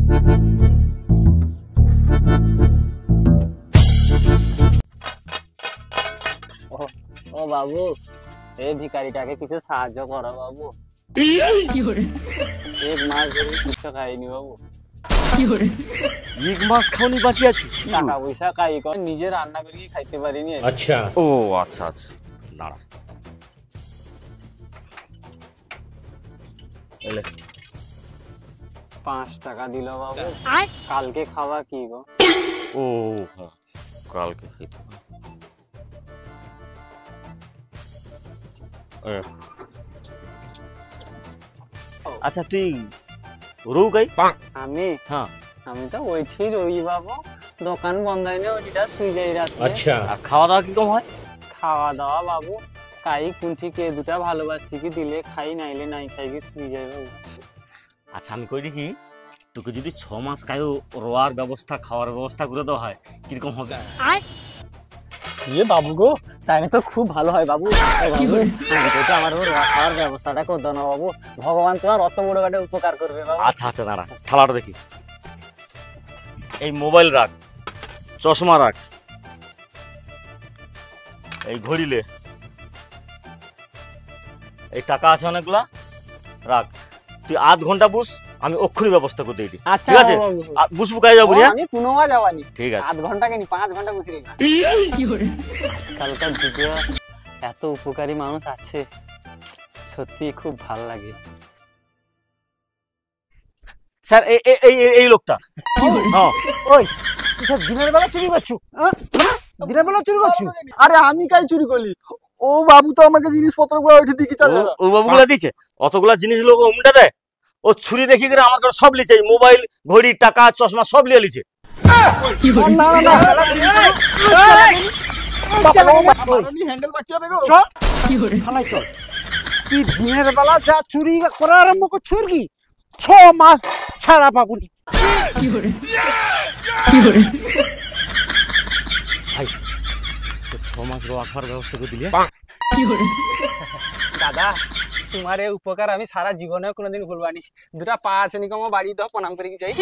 ও বাবু, এই ভিখারিটাকে কিছু সাহায্য করো বাবু। এক মাস ধরে কিছু খাইনি বাবু। এক মাস খাওনি বাঁচি আছি? টাকা পয়সা কাই কর, নিজে রান্না করে খাইতে পারিনি। আচ্ছা, ও আচ্ছা আচ্ছা, দাঁড়া। 5 টাকা দিল বাবু, কালকে খাওয়া কি গো? ও হ্যাঁ, কালকে খাইতে হবে। আচ্ছা তুই রৌ গাই? আমি হ্যাঁ, আমি তো ওইটি রই বাবু, দোকান বন্ধ হয় না, ওইটা শুই যাই রাতে। আচ্ছা, আর খাওয়া দাওয়া কিরকম হয়? খাওয়া দাওয়া বাবু কাই কুন্ঠি কে দুটা ভালোবাসি কি দিলে খাই, নাইলে নাই খাই কি শুই যাই বাবু। আচ্ছা আমি কই দেখি, তোকে যদি 6 মাস কায়ও রোয়ার ব্যবস্থা, খাওয়ার ব্যবস্থা করে দেওয়া হয় কিরকম হবে? বাবু গো, তাইলে তো খুব ভালো হয় বাবু। আমার খাওয়ার ব্যবস্থাটা করে দাও না বাবু, ভগবান তোমার অত বড় একটা উপকার করবে বাবু। আচ্ছা আচ্ছা, দাঁড়া, থালাটা দেখি। এই মোবাইল রাখ, চশমা রাখ, এই ঘড়িলে, এই টাকা আছে অনেকগুলা, রাখ। তুই 8 ঘন্টা বুঝ, আমি অক্ষুনি ব্যবস্থা করে দিই। আচ্ছা ঠিক আছে, বুঝবো কাজ যাবো। আমি কোনোবা যাবানি, ঠিক আছে। 8 ঘন্টা কেন 5 ঘন্টা বসে রইবা। আজকালকার যুগে এত উপকারী মানুষ আছে, সত্যি খুব ভালো লাগে। স্যার এই লোকটা। হ্যাঁ, ওই সব দিনের বেলা চুরি করছো? দিনের বেলা চুরি করছো? আরে আমি কাই চুরি করলি? ও বাবু তো আমাকে জিনিসপত্র গুলো ওইটি দিকে চলে গেল। ও বাবুগুলা দিচ্ছে অতগুলা জিনিস, লোক উমটা দেয়। ও ছুরি দেখি করে আমার কাছে সব লিছে, মোবাইল, ঘড়ি, টাকা, চশমা সব লিয়ে লিছে। না না না, হ্যান্ডেল বাঁচিয়ে দেবো। চল থানায় চল। তুই দিনের বেলা যা চুরি করা আরম্ভ করছো কি 6 মাস ছাড়া পাবনি। ভাই 6 মাস রোয়া খাওয়ার ব্যবস্থা করে দিলি। দাদা, তোমার এই উপকার আমি সারা জীবনে কোনোদিন ভুলবানি। দুটা পা আছে নিকম বাড়ি দাও, প্রণাম করে কি যাই।